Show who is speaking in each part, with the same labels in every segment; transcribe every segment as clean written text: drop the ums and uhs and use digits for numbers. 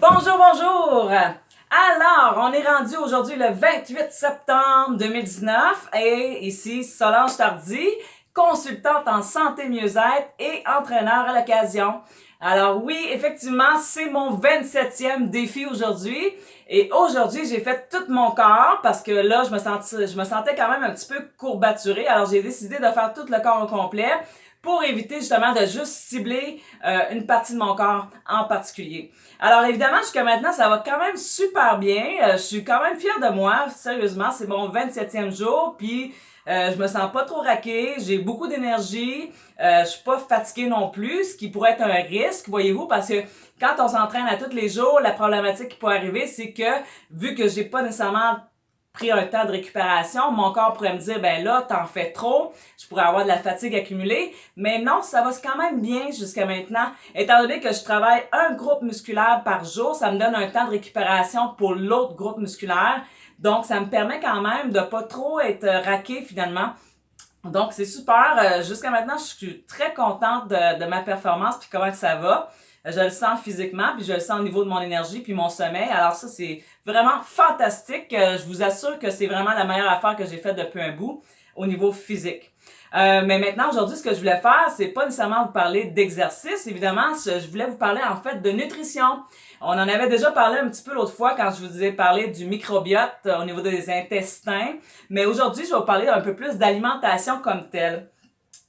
Speaker 1: Bonjour, bonjour! Alors, on est rendu aujourd'hui le 28 septembre 2019 et ici Solange Tardy, consultante en santé mieux-être et entraîneur à l'occasion. Alors oui, effectivement, c'est mon 27e défi aujourd'hui et aujourd'hui, j'ai fait tout mon corps parce que là, je me sentais quand même un petit peu courbaturée. Alors, j'ai décidé de faire tout le corps au complet pour éviter justement de juste cibler une partie de mon corps en particulier. Alors évidemment, jusqu'à maintenant, ça va quand même super bien. Je suis quand même fière de moi. Sérieusement, c'est mon 27e jour, puis je me sens pas trop raquée, j'ai beaucoup d'énergie, je suis pas fatiguée non plus, ce qui pourrait être un risque, voyez-vous, parce que quand on s'entraîne à tous les jours, la problématique qui pourrait arriver, c'est que vu que j'ai pas nécessairement pris un temps de récupération, mon corps pourrait me dire, ben là, t'en fais trop, je pourrais avoir de la fatigue accumulée, mais non, ça va quand même bien jusqu'à maintenant. Étant donné que je travaille un groupe musculaire par jour, ça me donne un temps de récupération pour l'autre groupe musculaire, donc ça me permet quand même de pas trop être raqué finalement. Donc c'est super, jusqu'à maintenant, je suis très contente de ma performance puis comment que ça va. Je le sens physiquement, puis je le sens au niveau de mon énergie, puis mon sommeil. Alors ça, c'est vraiment fantastique. Je vous assure que c'est vraiment la meilleure affaire que j'ai faite depuis un bout au niveau physique. Mais maintenant, aujourd'hui, ce que je voulais faire, c'est pas nécessairement vous parler d'exercice. Évidemment, je voulais vous parler en fait de nutrition. On en avait déjà parlé un petit peu l'autre fois quand je vous ai parlé du microbiote au niveau des intestins. Mais aujourd'hui, je vais vous parler un peu plus d'alimentation comme telle.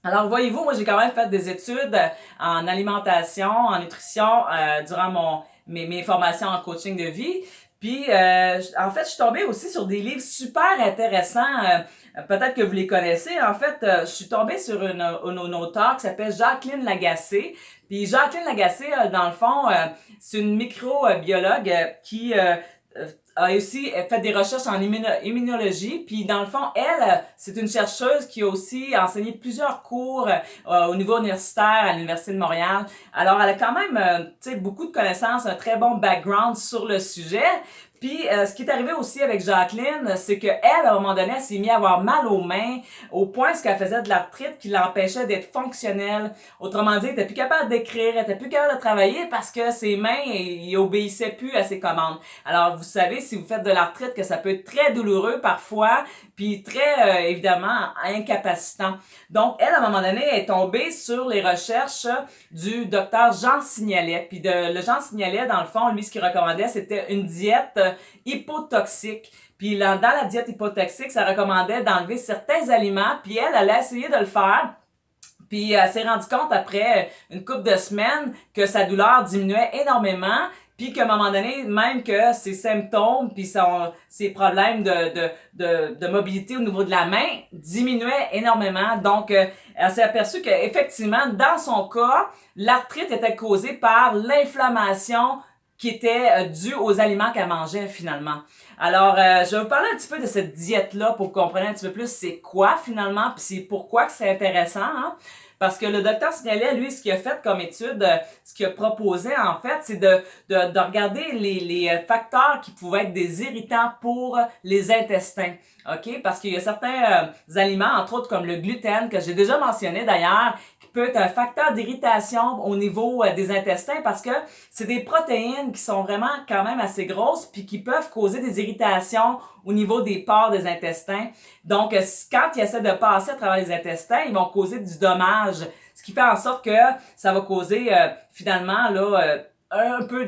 Speaker 1: Alors, voyez-vous, moi, j'ai quand même fait des études en alimentation, en nutrition, durant mes formations en coaching de vie. Puis, en fait, je suis tombée aussi sur des livres super intéressants. Peut-être que vous les connaissez. En fait, je suis tombée sur une auteure qui s'appelle Jacqueline Lagacé. Puis, Jacqueline Lagacé, dans le fond, c'est une microbiologue qui a aussi fait des recherches en immunologie. Puis dans le fond, elle, c'est une chercheuse qui a aussi enseigné plusieurs cours au niveau universitaire à l'Université de Montréal. Alors, elle a quand même beaucoup de connaissances, un très bon background sur le sujet. Puis, ce qui est arrivé aussi avec Jacqueline, c'est que elle, à un moment donné, elle s'est mise à avoir mal aux mains, au point qu'elle faisait de l'arthrite qui l'empêchait d'être fonctionnelle. Autrement dit, elle était plus capable d'écrire, elle était plus capable de travailler parce que ses mains, ils obéissaient plus à ses commandes. Alors, vous savez, si vous faites de l'arthrite, que ça peut être très douloureux parfois, puis très, évidemment, incapacitant. Donc, elle, à un moment donné, est tombée sur les recherches du docteur Jean Signalet. Puis le Jean Signalet, dans le fond, lui, ce qu'il recommandait, c'était une diète hypotoxique. Puis dans la diète hypotoxique, ça recommandait d'enlever certains aliments. Puis elle a essayé de le faire. Puis elle s'est rendue compte après une couple de semaines que sa douleur diminuait énormément. Puis qu'à un moment donné, même que ses symptômes puis ses problèmes de mobilité au niveau de la main diminuaient énormément. Donc, elle s'est aperçue qu'effectivement, dans son cas, l'arthrite était causée par l'inflammation qui était due aux aliments qu'elle mangeait finalement. Alors, je vais vous parler un petit peu de cette diète-là pour que vous compreniez un petit peu plus c'est quoi finalement, puis c'est pourquoi que c'est intéressant, hein? Parce que le docteur Signalet, lui, ce qu'il a fait comme étude, ce qu'il a proposé, en fait, c'est de regarder les facteurs qui pouvaient être des irritants pour les intestins. OK? Parce qu'il y a certains aliments, entre autres comme le gluten, que j'ai déjà mentionné d'ailleurs, qui peut être un facteur d'irritation au niveau des intestins parce que c'est des protéines qui sont vraiment quand même assez grosses puis qui peuvent causer des irritations au niveau des pores des intestins. Donc, quand ils essaient de passer à travers les intestins, ils vont causer du dommage, ce qui fait en sorte que ça va causer finalement là un peu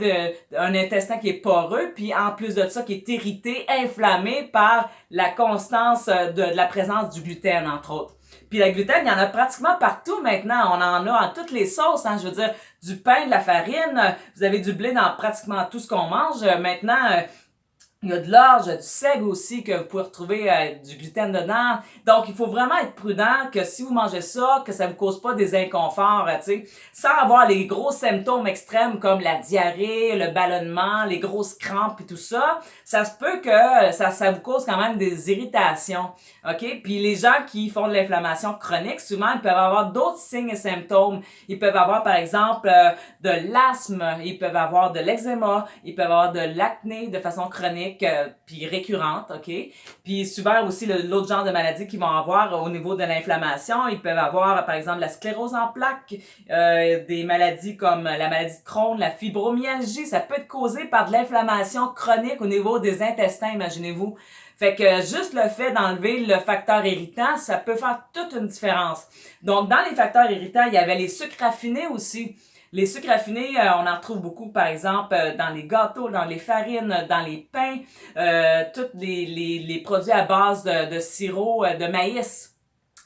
Speaker 1: un intestin qui est poreux, puis en plus de ça, qui est irrité, inflammé par la constance de la présence du gluten, entre autres. Puis le gluten, il y en a pratiquement partout maintenant. On en a en toutes les sauces, hein. Je veux dire, du pain, de la farine, vous avez du blé dans pratiquement tout ce qu'on mange. Maintenant, il y a de l'orge, du seigle aussi que vous pouvez retrouver du gluten dedans. Donc, il faut vraiment être prudent que si vous mangez ça, que ça vous cause pas des inconforts, tu sais, sans avoir les gros symptômes extrêmes comme la diarrhée, le ballonnement, les grosses crampes et tout ça. Ça se peut que ça vous cause quand même des irritations, ok? Puis les gens qui font de l'inflammation chronique, souvent, ils peuvent avoir d'autres signes et symptômes. Ils peuvent avoir, par exemple, de l'asthme, ils peuvent avoir de l'eczéma, ils peuvent avoir de l'acné de façon chronique. chroniques puis récurrentes, OK? Puis souvent aussi l'autre genre de maladie qu'ils vont avoir au niveau de l'inflammation, ils peuvent avoir par exemple la sclérose en plaques, des maladies comme la maladie de Crohn, la fibromyalgie, ça peut être causé par de l'inflammation chronique au niveau des intestins, imaginez-vous. Fait que juste le fait d'enlever le facteur irritant, ça peut faire toute une différence. Donc, dans les facteurs irritants, il y avait les sucres raffinés aussi. Les sucres raffinés, on en retrouve beaucoup, par exemple, dans les gâteaux, dans les farines, dans les pains, tous les produits à base de sirop de maïs.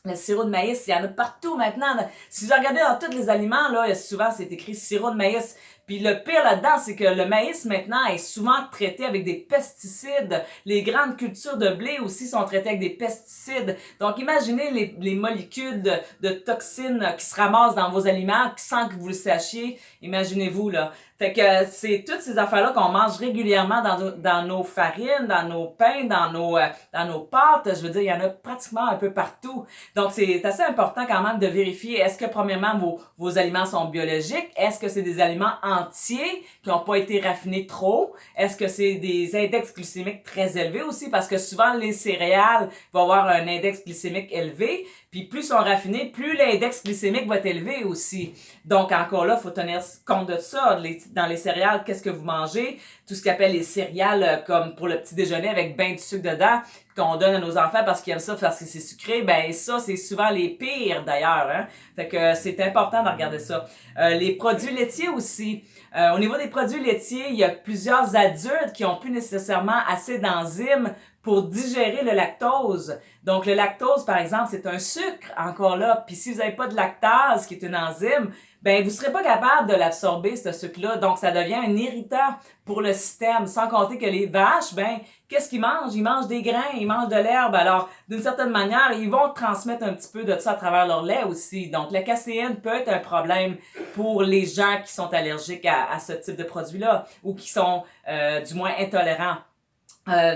Speaker 1: Le sirop de maïs, il y en a partout maintenant. Si vous regardez dans tous les aliments, là, souvent c'est écrit sirop de maïs. Puis le pire là-dedans, c'est que le maïs maintenant est souvent traité avec des pesticides. Les grandes cultures de blé aussi sont traitées avec des pesticides. Donc imaginez les molécules de toxines qui se ramassent dans vos aliments sans que vous le sachiez. Imaginez-vous là. Fait que c'est toutes ces affaires-là qu'on mange régulièrement dans nos farines, dans nos pains, dans nos pâtes. Je veux dire, il y en a pratiquement un peu partout. Donc c'est assez important quand même de vérifier est-ce que premièrement vos aliments sont biologiques, est-ce que c'est des aliments entiers qui n'ont pas été raffinés trop, est-ce que c'est des index glycémiques très élevés aussi parce que souvent les céréales vont avoir un index glycémique élevé. Puis plus ils sont raffinés, plus l'index glycémique va être élevé aussi. Donc encore là, il faut tenir compte de ça. Dans les céréales, qu'est-ce que vous mangez? Tout ce qu'on appelle les céréales comme pour le petit déjeuner avec ben du sucre dedans, qu'on donne à nos enfants parce qu'ils aiment ça, parce que c'est sucré, ben ça, c'est souvent les pires d'ailleurs. Hein? Fait que c'est important de regarder ça. Les produits laitiers aussi. Au niveau des produits laitiers, il y a plusieurs adultes qui ont plus nécessairement assez d'enzymes pour digérer le lactose. Donc, le lactose, par exemple, c'est un sucre, encore là. Puis si vous n'avez pas de lactase, qui est une enzyme, ben vous serez pas capable de l'absorber, ce sucre-là. Donc, ça devient un irritant pour le système. Sans compter que les vaches, ben qu'est-ce qu'ils mangent? Ils mangent des grains, ils mangent de l'herbe. Alors, d'une certaine manière, ils vont transmettre un petit peu de ça à travers leur lait aussi. Donc, la caséine peut être un problème pour les gens qui sont allergiques à ce type de produit-là ou qui sont du moins intolérants.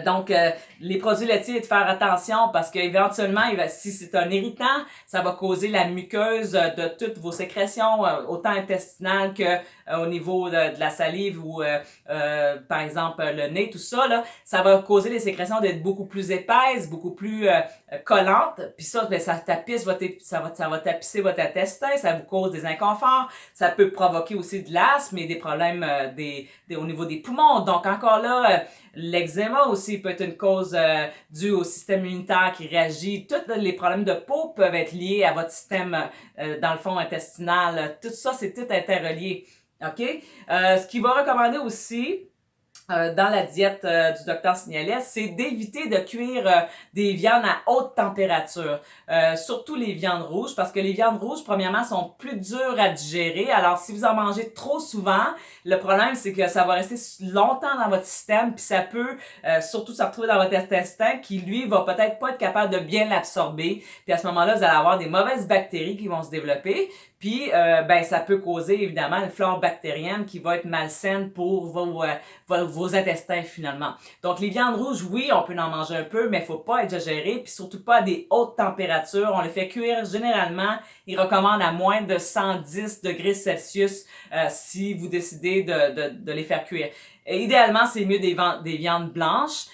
Speaker 1: Donc, les produits laitiers, de faire attention parce qu'éventuellement, si c'est un irritant, ça va causer la muqueuse de toutes vos sécrétions, autant intestinales que au niveau de la salive ou, par exemple, le nez, tout ça, là, ça va causer les sécrétions d'être beaucoup plus épaisses, beaucoup plus collantes. Puis ça, ben, ça va tapisser votre intestin, ça vous cause des inconforts, ça peut provoquer aussi de l'asthme et des problèmes au niveau des poumons. Donc, encore là, l'eczéma aussi peut être une cause due au système immunitaire qui réagit. Tous les problèmes de peau peuvent être liés à votre système, dans le fond, intestinal. Tout ça, c'est tout interrelié. OK? Ce qu'il va recommander aussi, dans la diète du docteur Signalès, c'est d'éviter de cuire des viandes à haute température, surtout les viandes rouges, parce que les viandes rouges, premièrement, sont plus dures à digérer. Alors, si vous en mangez trop souvent, le problème, c'est que ça va rester longtemps dans votre système, puis ça peut surtout se retrouver dans votre intestin, qui, lui, va peut-être pas être capable de bien l'absorber. Puis à ce moment-là, vous allez avoir des mauvaises bactéries qui vont se développer. Puis, ben, ça peut causer, évidemment, une flore bactérienne qui va être malsaine pour vos intestins, finalement. Donc, les viandes rouges, oui, on peut en manger un peu, mais faut pas exagérer, puis surtout pas à des hautes températures. On les fait cuire, généralement, ils recommandent à moins de 110 degrés Celsius si vous décidez de les faire cuire. Et idéalement, c'est mieux des viandes blanches,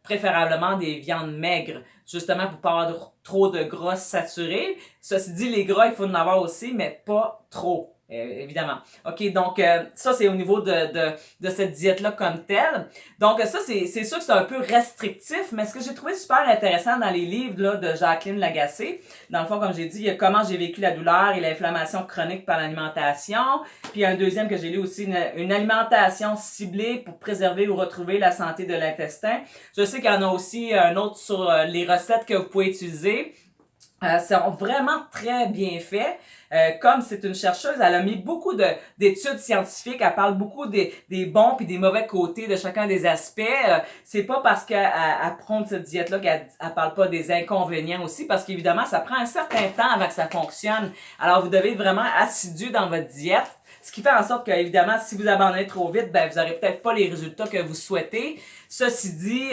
Speaker 1: préférablement des viandes maigres, justement pour pas avoir trop de gras saturés. Ceci dit, les gras, il faut en avoir aussi, mais pas trop. Évidemment. OK, donc ça, c'est au niveau de cette diète-là comme telle. Donc ça, c'est sûr que c'est un peu restrictif, mais ce que j'ai trouvé super intéressant dans les livres là, de Jacqueline Lagacé, dans le fond, comme j'ai dit, il y a Comment j'ai vécu la douleur et l'inflammation chronique par l'alimentation. Puis un deuxième que j'ai lu aussi, une alimentation ciblée pour préserver ou retrouver la santé de l'intestin. Je sais qu'il y en a aussi un autre sur les recettes que vous pouvez utiliser. C'est vraiment très bien fait. Comme c'est une chercheuse, elle a mis beaucoup d'études scientifiques, elle parle beaucoup des bons puis des mauvais côtés de chacun des aspects. C'est pas parce qu'elle prend cette diète-là qu'elle parle pas des inconvénients aussi, parce qu'évidemment, ça prend un certain temps avant que ça fonctionne. Alors, vous devez être vraiment assidu dans votre diète. Ce qui fait en sorte que, évidemment, si vous abandonnez trop vite, ben, vous aurez peut-être pas les résultats que vous souhaitez. Ceci dit,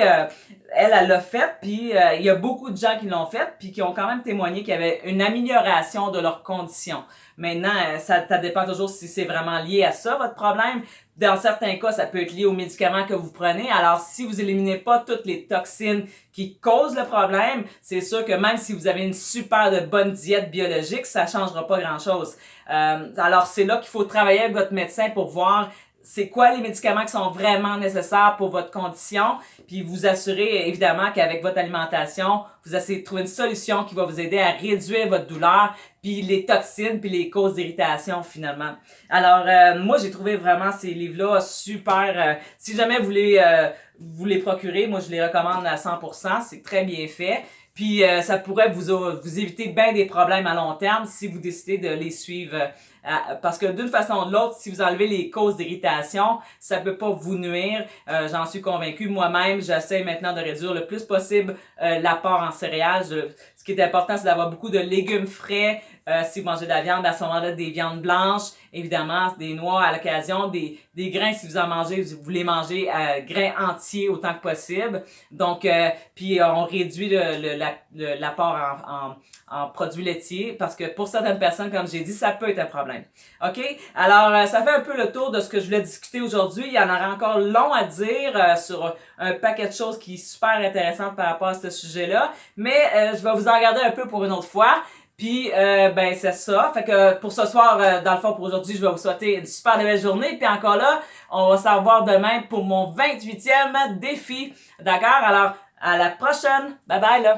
Speaker 1: elle l'a fait, puis il y a beaucoup de gens qui l'ont fait, puis qui ont quand même témoigné qu'il y avait une amélioration de leurs conditions. Maintenant, ça dépend toujours si c'est vraiment lié à ça, votre problème. Dans certains cas, ça peut être lié aux médicaments que vous prenez. Alors, si vous éliminez pas toutes les toxines qui causent le problème, c'est sûr que même si vous avez une super de bonne diète biologique, ça changera pas grand-chose. Alors, c'est là qu'il faut travailler avec votre médecin pour voir c'est quoi les médicaments qui sont vraiment nécessaires pour votre condition, puis vous assurer évidemment qu'avec votre alimentation, vous essayez de trouver une solution qui va vous aider à réduire votre douleur, puis les toxines, puis les causes d'irritation finalement. Alors, moi, j'ai trouvé vraiment ces livres-là super. Si jamais vous les procurer, moi, je les recommande à 100%. C'est très bien fait. Puis, ça pourrait vous éviter bien des problèmes à long terme si vous décidez de les suivre. Parce que d'une façon ou de l'autre, si vous enlevez les causes d'irritation, ça peut pas vous nuire. J'en suis convaincue. Moi-même, j'essaie maintenant de réduire le plus possible l'apport en céréales. Ce qui est important, c'est d'avoir beaucoup de légumes frais. Si vous mangez de la viande, à ce moment-là, des viandes blanches, évidemment, des noix à l'occasion, des grains, si vous en mangez, vous les mangez grains entiers autant que possible. Donc, puis on réduit l'apport en produits laitiers parce que pour certaines personnes, comme j'ai dit, ça peut être un problème. OK? Alors, ça fait un peu le tour de ce que je voulais discuter aujourd'hui. Il y en aura encore long à dire sur un paquet de choses qui est super intéressant par rapport à ce sujet-là. Mais je vais vous en garder un peu pour une autre fois. Puis, ben, c'est ça. Fait que pour ce soir, dans le fond, pour aujourd'hui, je vais vous souhaiter une super belle journée. Puis encore là, on va se revoir demain pour mon 28e défi. D'accord? Alors, à la prochaine. Bye bye, là.